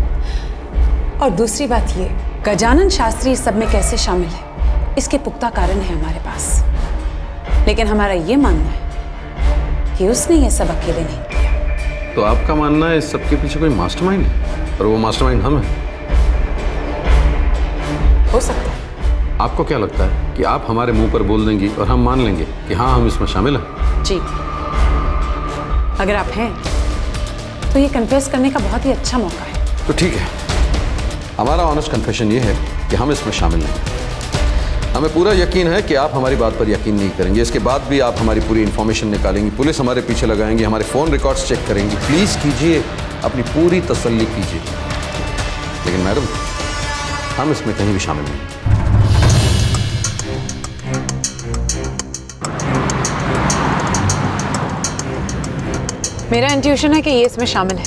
और दूसरी बात ये, गजानन शास्त्री इस सब में कैसे शामिल है, इसके पुख्ता कारण है हमारे पास। लेकिन हमारा ये मानना है कि उसने ये सब अकेले नहीं किया। तो आपका मानना है इस सबके पीछे कोई मास्टरमाइंड है, और वो मास्टरमाइंड हम हैं? हो सकता है। आपको क्या लगता है कि आप हमारे मुंह पर बोल देंगी और हम मान लेंगे कि हाँ हम इसमें शामिल हैं? जी, अगर आप हैं तो ये कन्फेस करने का बहुत ही अच्छा मौका है। तो ठीक है, हमारा ऑनेस्ट कन्फेशन ये है कि हम इसमें शामिल नहीं हैं। हमें पूरा यकीन है कि आप हमारी बात पर यकीन नहीं करेंगे। इसके बाद भी आप हमारी पूरी इन्फॉर्मेशन निकालेंगी, पुलिस हमारे पीछे लगाएंगी, हमारे फ़ोन रिकॉर्ड्स चेक करेंगी। प्लीज़ कीजिए, अपनी पूरी तसल्ली कीजिए। लेकिन मैडम, हम इसमें कहीं भी शामिल नहीं। मेरा इंट्यूशन है कि ये इसमें शामिल है,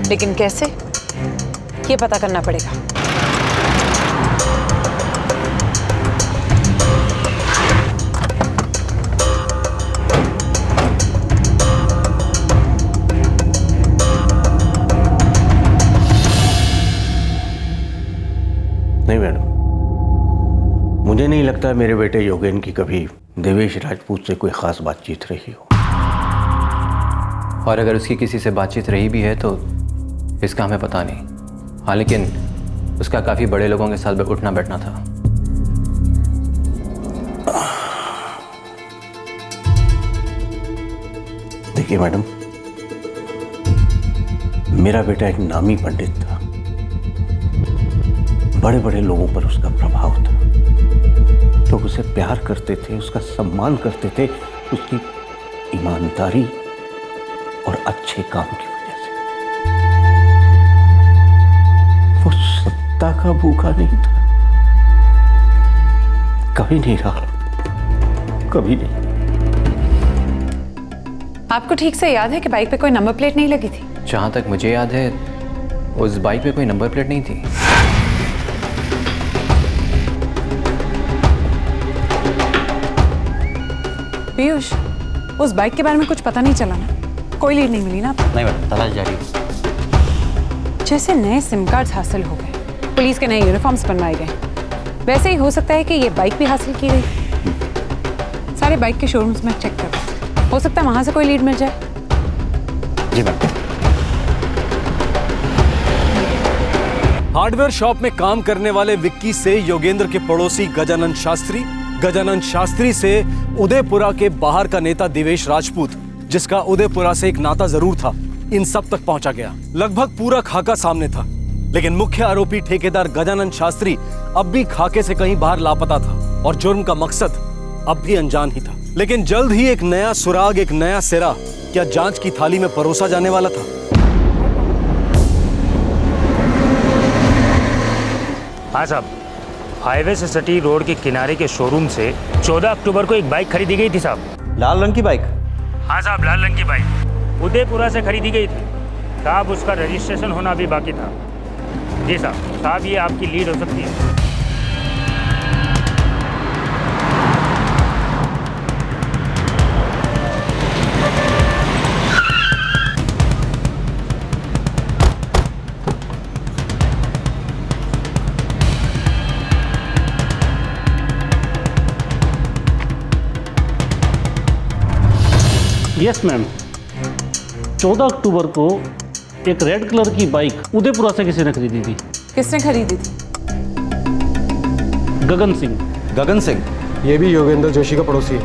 लेकिन कैसे, ये पता करना पड़ेगा। नहीं मैडम, मुझे नहीं लगता मेरे बेटे योगेन की कभी देवेश राजपूत से कोई खास बातचीत रही हो। और अगर उसकी किसी से बातचीत रही भी है तो इसका हमें पता नहीं। हाँ, लेकिन उसका काफ़ी बड़े लोगों के साथ उठना बैठना था। देखिए मैडम, मेरा बेटा एक नामी पंडित था, बड़े बड़े लोगों पर उसका प्रभाव था। लोग उसे प्यार करते थे, उसका सम्मान करते थे, उसकी ईमानदारी और अच्छे काम की वजह से। वो सत्ता का भूखा नहीं था, कभी नहीं रहा, कभी नहीं। आपको ठीक से याद है कि बाइक पे कोई नंबर प्लेट नहीं लगी थी? जहाँ तक मुझे याद है उस बाइक पे कोई नंबर प्लेट नहीं थी। पीयूष, उस बाइक के बारे में कुछ पता नहीं चला ना? कोई लीड नहीं मिली ना? नहीं मैडम, तलाश जारी है। जैसे नए सिम कार्ड्स हासिल हो गए, पुलिस के नए यूनिफॉर्म्स बनवाए गए, वैसे ही हो सकता है कि ये बाइक भी हासिल की गई। सारे बाइक के शोरूम्स में चेक करो, हो सकता है वहां से कोई लीड मिल जाए। जी मैडम। हार्डवेयर शॉप में काम करने वाले विक्की से योगेंद्र के पड़ोसी गजानन शास्त्री, गजानन शास्त्री से उदयपुरा के बाहर का नेता देवेश राजपूत, जिसका उदयपुरा से एक नाता जरूर था, इन सब तक पहुंचा गया। लगभग पूरा खाका सामने था, लेकिन मुख्य आरोपी ठेकेदार गजानन शास्त्री अब भी खाके से कहीं बाहर लापता था और जुर्म का मकसद अब भी अनजान ही था। लेकिन जल्द ही एक नया सुराग, एक नया सिरा क्या जांच की थाली में परोसा जाने वाला था। हाँ साहब, हाईवे से सटी रोड के किनारे के शोरूम से 14 अक्टूबर को एक बाइक खरीदी गई थी साहब। लाल रंग की बाइक? हाँ साहब, लाल रंग की बाइक उदयपुरा से खरीदी गई थी साहब। उसका रजिस्ट्रेशन होना भी बाकी था। जी साहब, साहब ये आपकी लीड हो सकती है। यस मैम, 14 अक्टूबर को एक रेड कलर की बाइक उदयपुरा से किसी ने खरीदी थी। किसने खरीदी थी? गगन सिंह। गगन सिंह? ये भी योगेंद्र जोशी का पड़ोसी है।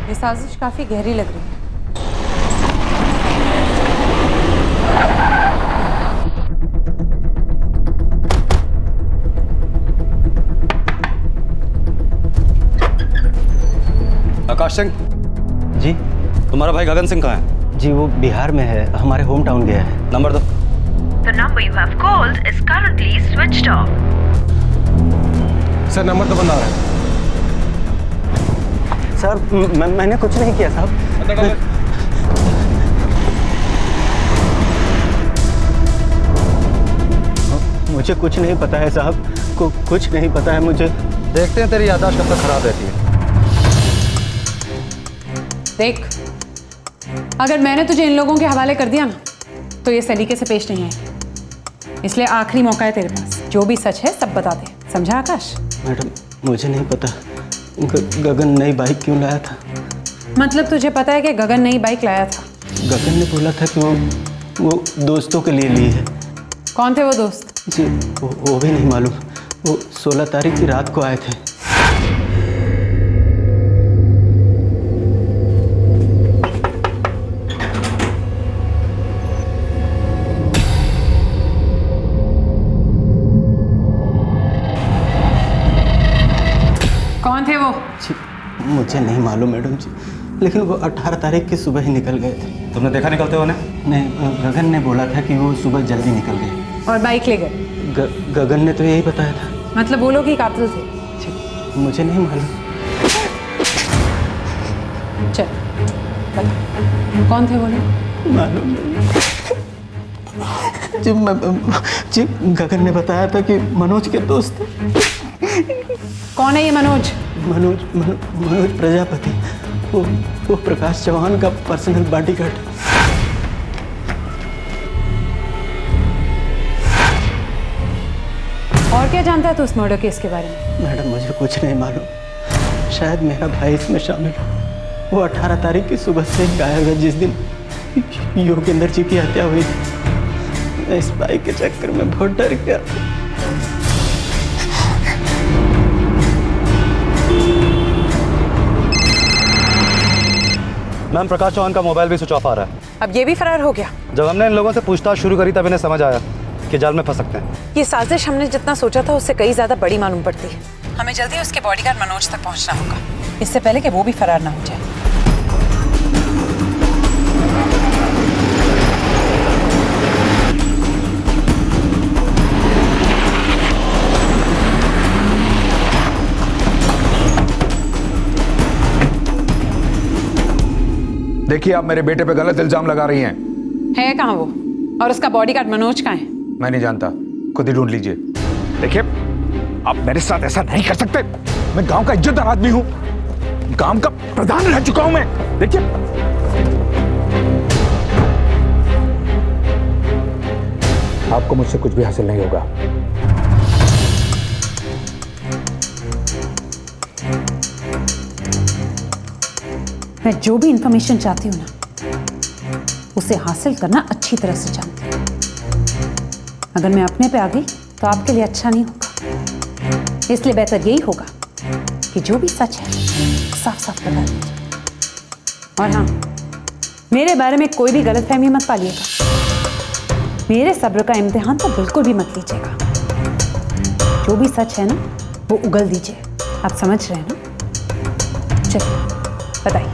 ये साजिश काफी गहरी लग रही है। आकाश सिंह जी। तुम्हारा भाई गगन सिंह कहाँ है? जी वो बिहार में है, हमारे होम टाउन गया है। नंबर दो। The number you have called is currently switched off. Sir number तो बंद आ रहा है। सर मैंने कुछ नहीं किया साहब। मुझे कुछ नहीं पता है साहब, कुछ नहीं पता है मुझे। देखते हैं तेरी याददाश्त कब तक खराब रहती है। देख, अगर मैंने तुझे इन लोगों के हवाले कर दिया ना तो ये सलीके से पेश नहीं आएगी। इसलिए आखिरी मौका है तेरे पास, जो भी सच है सब बता दे। समझा आकाश? मैडम मुझे नहीं पता गगन नई बाइक क्यों लाया था। मतलब तुझे पता है कि गगन नई बाइक लाया था? गगन ने बोला था कि वो दोस्तों के लिए ली है। कौन थे वो दोस्त? जी वो भी नहीं मालूम। वो 16 तारीख की रात को आए थे। कौन थे वो? जी मुझे नहीं मालूम मैडम जी, लेकिन वो 18 तारीख की सुबह ही निकल गए थे। तुमने देखा निकलते हो? नहीं, गगन ने बोला था कि वो सुबह जल्दी निकल गए। और बाइक ले गए? गगन ने तो यही बताया था। मतलब वो लोग ही कातिल थे? मुझे नहीं मालूम। चल बता, कौन थे वो लोग? मालूम नहीं जी, गगन ने बताया था कि मनोज के दोस्त थे। कौन है ये मनोज? मनोज प्रजापति। वो प्रकाश चौहान का पर्सनल बॉडीगार्ड है। और क्या जानता है तू उस मर्डर केस के बारे में? मैडम मुझे कुछ नहीं मालूम। शायद मेरा भाई इसमें शामिल हो। वो 18 तारीख की सुबह से गायब है, जिस दिन योगेंद्र जी की हत्या हुई थी। मैं इस बाइक के चक्कर में बहुत डर गया। मैम प्रकाश चौहान का मोबाइल भी स्विच ऑफ आ रहा है। अब ये भी फरार हो गया? जब हमने इन लोगों से पूछताछ शुरू करी तब इन्हें समझ आया कि जाल में फंस सकते हैं। ये साजिश हमने जितना सोचा था उससे कई ज्यादा बड़ी मालूम पड़ती है। हमें जल्दी उसके बॉडीगार्ड मनोज तक पहुंचना होगा, इससे पहले कि वो भी फरार ना हो जाए। देखिए, आप मेरे बेटे पे गलत इल्जाम लगा रही हैं। है कहाँ वो? और उसका बॉडीगार्ड मनोज कहाँ है? मैं नहीं जानता, खुद ही ढूंढ लीजिए। देखिए, आप मेरे साथ ऐसा नहीं कर सकते। मैं गांव का इज्जतदार आदमी हूं, गांव का प्रधान रह चुका हूं मैं। देखिए, आपको मुझसे कुछ भी हासिल नहीं होगा। मैं जो भी इंफॉर्मेशन चाहती हूँ ना, उसे हासिल करना अच्छी तरह से जानती हूँ। अगर मैं अपने पे आ गई तो आपके लिए अच्छा नहीं होगा। इसलिए बेहतर यही होगा कि जो भी सच है साफ साफ बता दीजिए। और हाँ, मेरे बारे में कोई भी गलतफहमी मत पालिएगा। मेरे सब्र का इम्तिहान तो बिल्कुल भी मत लीजिएगा। जो भी सच है ना वो उगल दीजिए। आप समझ रहे हैं ना? चलिए बताइए,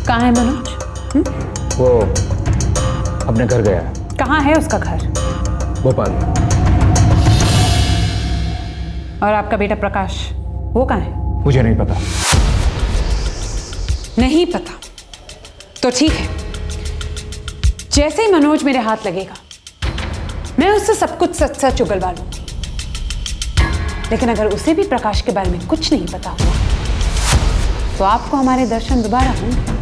कहाँ है मनोज? वो अपने घर गया है। कहाँ है उसका घर? भोपाल। और आपका बेटा प्रकाश, वो कहाँ है? मुझे नहीं पता। नहीं पता तो ठीक है। जैसे ही मनोज मेरे हाथ लगेगा मैं उससे सब कुछ सच सच उगलवा लूंगी। लेकिन अगर उसे भी प्रकाश के बारे में कुछ नहीं पता हुआ तो आपको हमारे दर्शन दोबारा होंगे।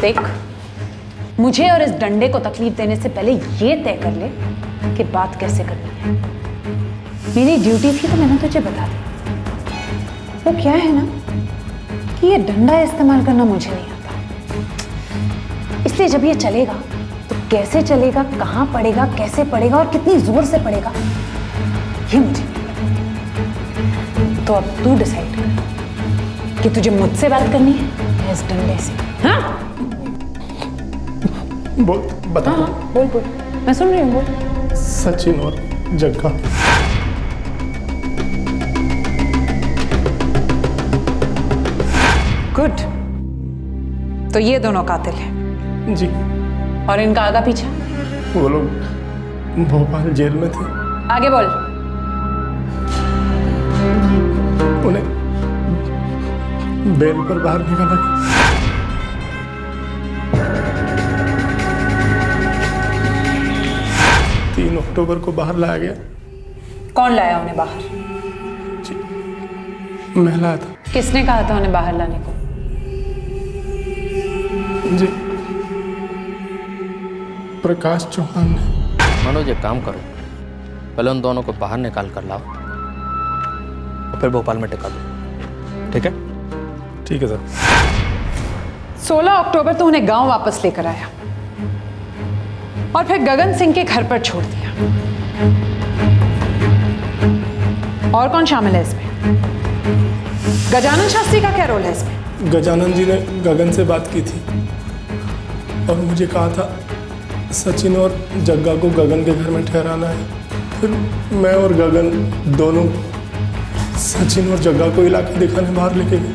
देख, मुझे और इस डंडे को तकलीफ देने से पहले ये तय कर ले कि बात कैसे करनी है। मेरी ड्यूटी थी तो मैंने तुझे बता दी। वो क्या है ना कि ये डंडा इस्तेमाल करना मुझे नहीं आता, इसलिए जब ये चलेगा तो कैसे चलेगा, कहाँ पड़ेगा, कैसे पड़ेगा और कितनी जोर से पड़ेगा, ये मुझे नहीं पता। तो अब तू डिसाइड कर कि तुझे मुझसे बात करनी है या इस डंडे से। हाँ बोल, बता। हाँ, बोल बोल, मैं सुन रही हूँ, बोल। सचिन और जग्गा। गुड, तो ये दोनों कातिल हैं। जी। और इनका आगा पीछा? वो लोग भोपाल जेल में थे। आगे बोल। उन्हें बेल पर बाहर निकाला गया। 3 अक्टूबर को बाहर लाया गया। कौन लाया उन्हें बाहर? मैं लाया था। किसने कहा था उन्हें बाहर लाने को? जी, प्रकाश चौहान ने। मनोज, एक काम करो, पहले उन दोनों को बाहर निकाल कर लाओ और फिर भोपाल में टिका दो, ठीक है? ठीक है सर। 16 अक्टूबर तो उन्हें गांव वापस लेकर आया और फिर गगन सिंह के घर पर छोड़ दिया। और कौन शामिल है इसमें? गजानन शास्त्री का क्या रोल है इसमें? गजानन जी ने गगन से बात की थी और मुझे कहा था सचिन और जग्गा को गगन के घर में ठहराना है। फिर मैं और गगन दोनों सचिन और जग्गा को इलाके दिखाने बाहर लेके गए।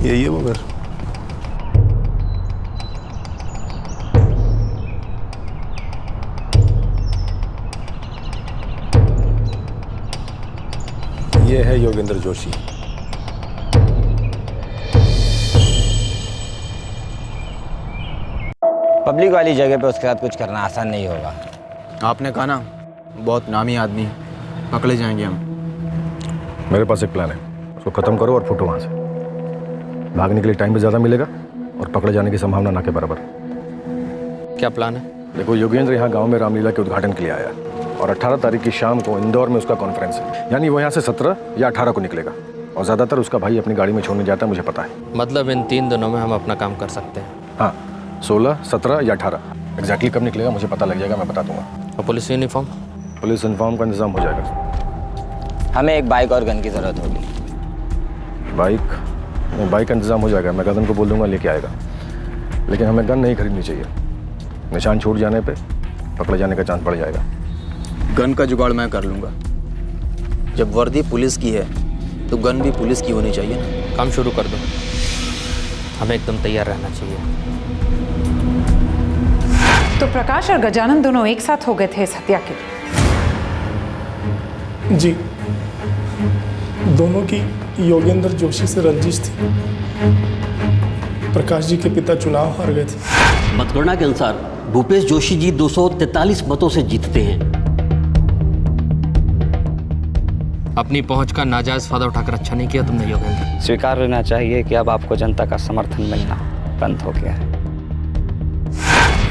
यही है वो घर। ये है योगेंद्र जोशी। पब्लिक वाली जगह पे उसके साथ कुछ करना आसान नहीं होगा। आपने कहा ना, बहुत नामी आदमी, पकड़े जाएंगे हम। मेरे पास एक प्लान है, उसको खत्म करो और फुटो वहाँ से। भागने के लिए टाइम भी ज़्यादा मिलेगा और पकड़े जाने की संभावना ना के बराबर। क्या प्लान है? देखो, योगेंद्र यहाँ गांव में रामलीला के उद्घाटन के लिए आया और 18 तारीख की शाम को इंदौर में उसका कॉन्फ्रेंस है। यानी वो यहाँ से 17 या 18 को निकलेगा और ज़्यादातर उसका भाई अपनी गाड़ी में छोड़ने जाता है, मुझे पता है। मतलब इन 3 दिनों में हम अपना काम कर सकते हैं? हाँ, 16, 17 या 18 एग्जैक्टली कब निकलेगा मुझे पता लग जाएगा, मैं बता दूंगा। और पुलिस यूनिफॉर्म? पुलिस यूनिफॉर्म का इंतजाम हो जाएगा। हमें एक बाइक और गन की ज़रूरत होगी। बाइक का इंतजाम हो जाएगा, मैं गगन को बोल दूंगा लेके आएगा। लेकिन हमें गन नहीं खरीदनी चाहिए, निशान छूट जाने पे पकड़े जाने का चांस बढ़ जाएगा। गन का जुगाड़ मैं कर लूँगा। जब वर्दी पुलिस की है तो गन भी पुलिस की होनी चाहिए ना। काम शुरू कर दो, हमें एकदम तैयार रहना चाहिए। तो प्रकाश और गजानन दोनों एक साथ हो गए थे इस हत्या के लिए? जी, दोनों की योगेंद्र जोशी से रंजिश थी। प्रकाश जी के पिता चुनाव हार गए थे। मतगणना के अनुसार भूपेश जोशी जी 243 मतों से जीतते हैं। अपनी पहुंच का नाजायज फायदा उठाकर अच्छा नहीं किया तुमने योगेंद्र। स्वीकार लेना चाहिए कि अब आपको जनता का समर्थन मिलना बंद हो गया है।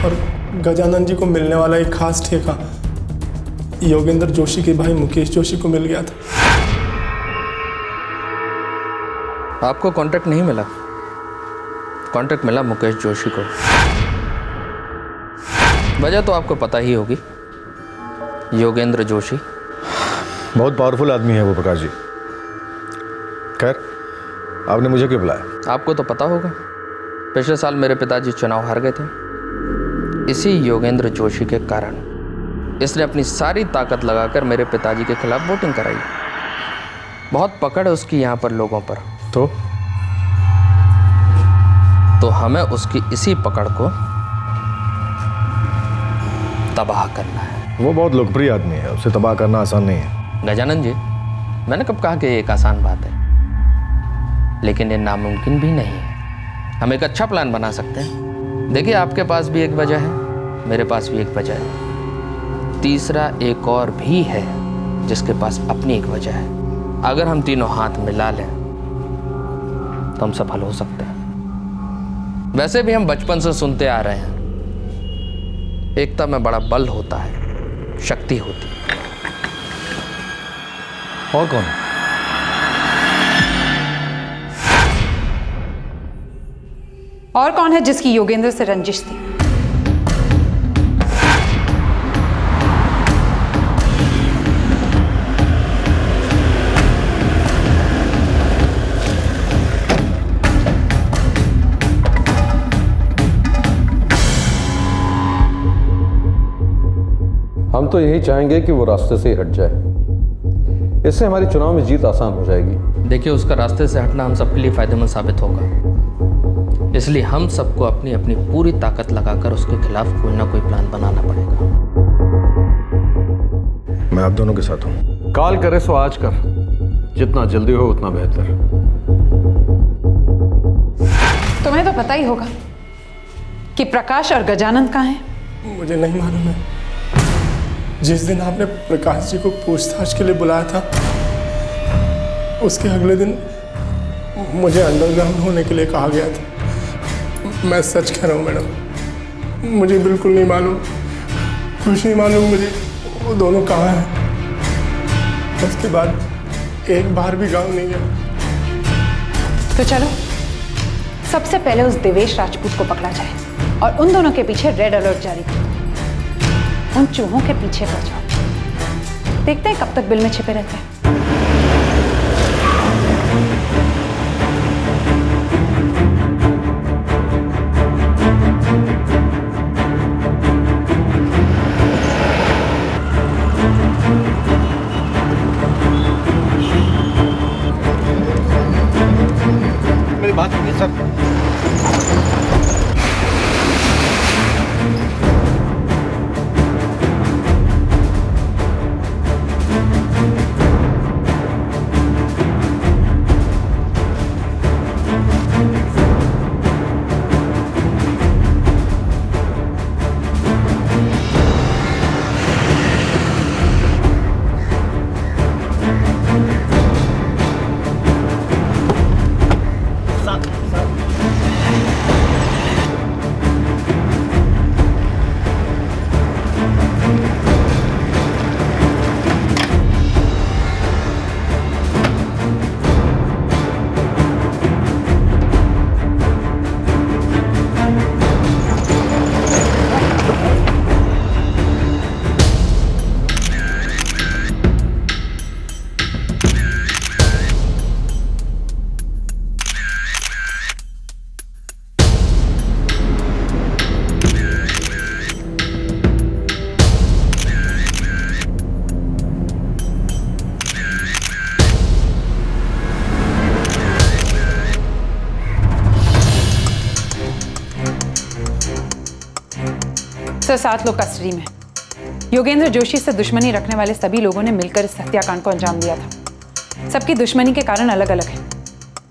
और गजानन जी को मिलने वाला एक खास ठेका योगेंद्र जोशी के भाई मुकेश जोशी को मिल गया था। आपको कॉन्ट्रैक्ट नहीं मिला, कॉन्ट्रैक्ट मिला मुकेश जोशी को। वजह तो आपको पता ही होगी, योगेंद्र जोशी बहुत पावरफुल आदमी है वो प्रकाश जी। खैर, आपने मुझे क्यों बुलाया? आपको तो पता होगा, पिछले साल मेरे पिताजी चुनाव हार गए थे। इसी योगेंद्र जोशी के कारण इसने अपनी सारी ताकत लगाकर मेरे पिताजी के खिलाफ वोटिंग कराई। बहुत पकड़ है उसकी यहाँ पर लोगों पर। तो हमें उसकी इसी पकड़ को तबाह करना है। वो बहुत लोकप्रिय आदमी है, उसे तबाह करना आसान नहीं है। गजानन जी, मैंने कब कहा कि ये एक आसान बात है, लेकिन ये नामुमकिन भी नहीं है। हम एक अच्छा प्लान बना सकते हैं। देखिए, आपके पास भी एक वजह है, मेरे पास भी एक वजह है, तीसरा एक और भी है जिसके पास अपनी एक वजह है। अगर हम तीनों हाथ मिला लें तो हम सफल हो सकते हैं। वैसे भी हम बचपन से सुनते आ रहे हैं एकता में बड़ा बल होता है, शक्ति होती है। और कौन? और कौन है जिसकी योगेंद्र से रंजिश थी? हम तो यही चाहेंगे कि वो रास्ते से ही हट जाए। इससे हमारी चुनाव में जीत आसान हो जाएगी। देखिए, उसका रास्ते से हटना हम सबके लिए फायदेमंद साबित होगा, इसलिए हम सबको अपनी अपनी पूरी ताकत लगाकर उसके खिलाफ कोई ना कोई प्लान बनाना पड़ेगा। मैं आप दोनों के साथ हूं। काल करे सो आज कर, जितना जल्दी हो उतना बेहतर। तुम्हें तो पता ही होगा कि प्रकाश और गजानंद कहाँ हैं? मुझे नहीं मालूम है। जिस दिन आपने प्रकाश जी को पूछताछ के लिए बुलाया था, उसके अगले दिन मुझे अंडरग्राउंड होने के लिए कहा गया था। मैं सच कह रहा हूँ मैडम, मुझे बिल्कुल नहीं मालूम, कुछ नहीं मालूम मुझे वो दोनों कहाँ हैं। उसके बाद एक बार भी गाँव नहीं गया। तो चलो सबसे पहले उस देवेश राजपूत को पकड़ा जाए और उन दोनों के पीछे रेड अलर्ट जारी कर दो। उन चूहों के पीछे पड़ जाओ, देखते हैं कब तक बिल में छिपे रहते हैं। मेरी बात सुनिए सर। सर 7 लोग कस्टडी में। योगेंद्र जोशी से दुश्मनी रखने वाले सभी लोगों ने मिलकर इस हत्याकांड को अंजाम दिया था। सबकी दुश्मनी के कारण अलग अलग है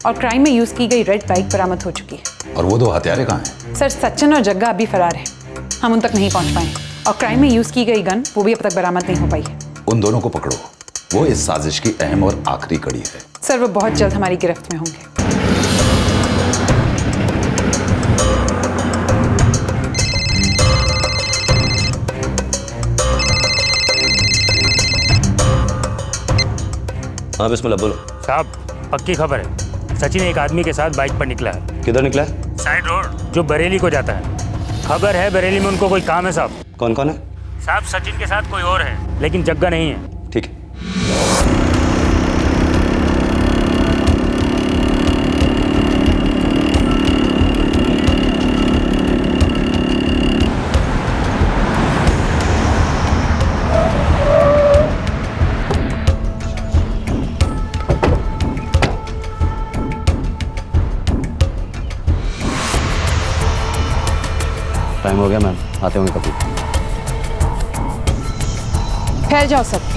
और क्राइम में यूज की गई रेड बाइक बरामद हो चुकी है। और वो दो हत्यारे कहाँ हैं? सर सचिन और जग्गा अभी फरार है, हम उन तक नहीं पहुंच पाए और क्राइम में यूज की गई गन वो भी अब तक बरामद नहीं हो पाई है। उन दोनों को पकड़ो, वो इस साजिश की अहम और आखिरी कड़ी है। सर वो बहुत जल्द हमारी गिरफ्त में होंगे। हाँ बिस्मिल्लाह, बोलो। साहब पक्की खबर है, सचिन एक आदमी के साथ बाइक पर निकला है। किधर निकला है? साइड रोड जो बरेली को जाता है। खबर है बरेली में उनको कोई काम है साहब। कौन कौन है? साहब सचिन के साथ कोई और है, लेकिन जग्गा नहीं है। ठीक है। टाइम हो गया मैम, आते होंगे कभी। ठहर जाओ सर।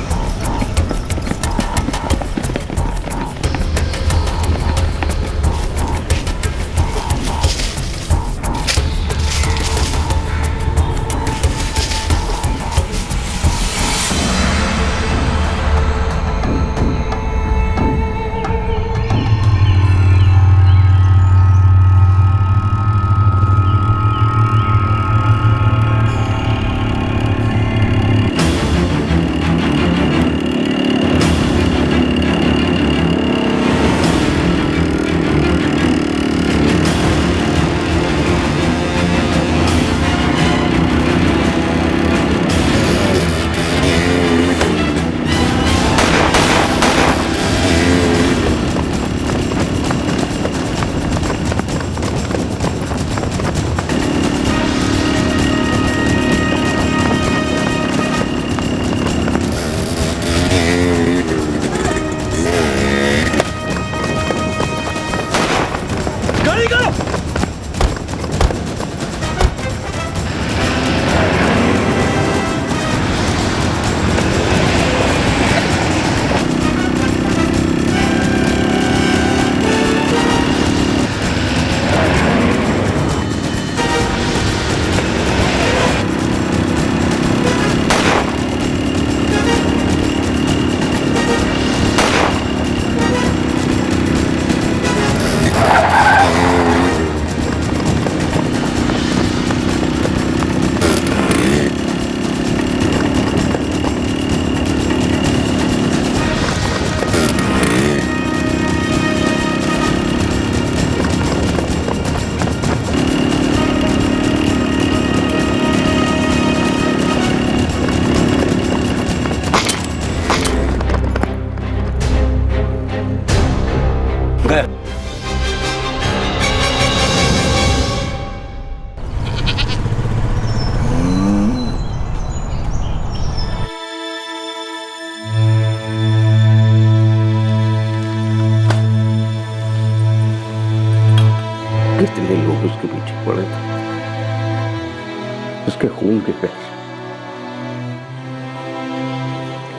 खून के पैसे।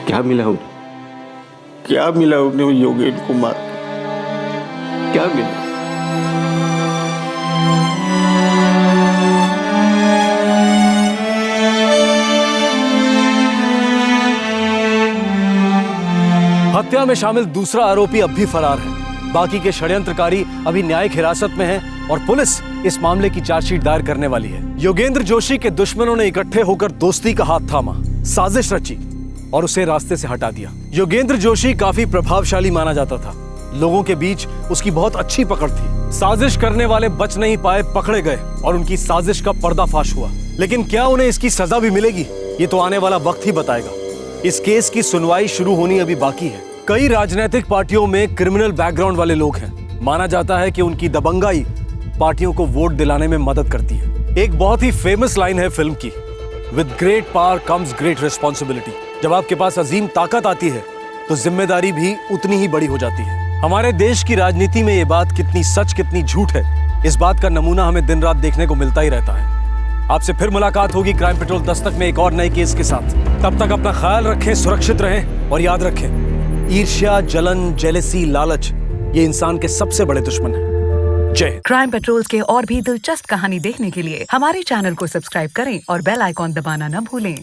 क्या मिला उन्हें? क्या मिला उन्हें योगेंद्र को मार के? क्या मिला? हत्या में शामिल दूसरा आरोपी अब भी फरार है। बाकी के षड्यंत्रकारी अभी न्यायिक हिरासत में हैं और पुलिस इस मामले की चार्जशीट दायर करने वाली है। योगेंद्र जोशी के दुश्मनों ने इकट्ठे होकर दोस्ती का हाथ थामा, साजिश रची और उसे रास्ते से हटा दिया। योगेंद्र जोशी काफी प्रभावशाली माना जाता था, लोगों के बीच उसकी बहुत अच्छी पकड़ थी। साजिश करने वाले बच नहीं पाए, पकड़े गए और उनकी साजिश का पर्दाफाश हुआ। लेकिन क्या उन्हें इसकी सजा भी मिलेगी, ये तो आने वाला वक्त ही बताएगा। इस केस की सुनवाई शुरू होनी अभी बाकी है। कई राजनीतिक पार्टियों में क्रिमिनल बैकग्राउंड वाले लोग हैं। माना जाता है कि उनकी दबंगाई पार्टियों को वोट दिलाने में मदद करती है। एक बहुत ही फेमस लाइन है फिल्म की, with great power comes great responsibility. जब आपके पास अजीम ताकत आती है तो जिम्मेदारी भी उतनी ही बड़ी हो जाती है। हमारे देश की राजनीति में ये बात कितनी सच कितनी झूठ है, इस बात का नमूना हमें दिन रात देखने को मिलता ही रहता है। आपसे फिर मुलाकात होगी क्राइम पेट्रोल दस्तक में एक और नए केस के साथ। तब तक अपना ख्याल रखें, सुरक्षित रहें और याद रखें, ईर्ष्या, जलन, जेलसी, लालच ये इंसान के सबसे बड़े दुश्मन हैं। जय हिंद। क्राइम पेट्रोल के और भी दिलचस्प कहानी देखने के लिए हमारे चैनल को सब्सक्राइब करें और बेल आइकॉन दबाना न भूलें।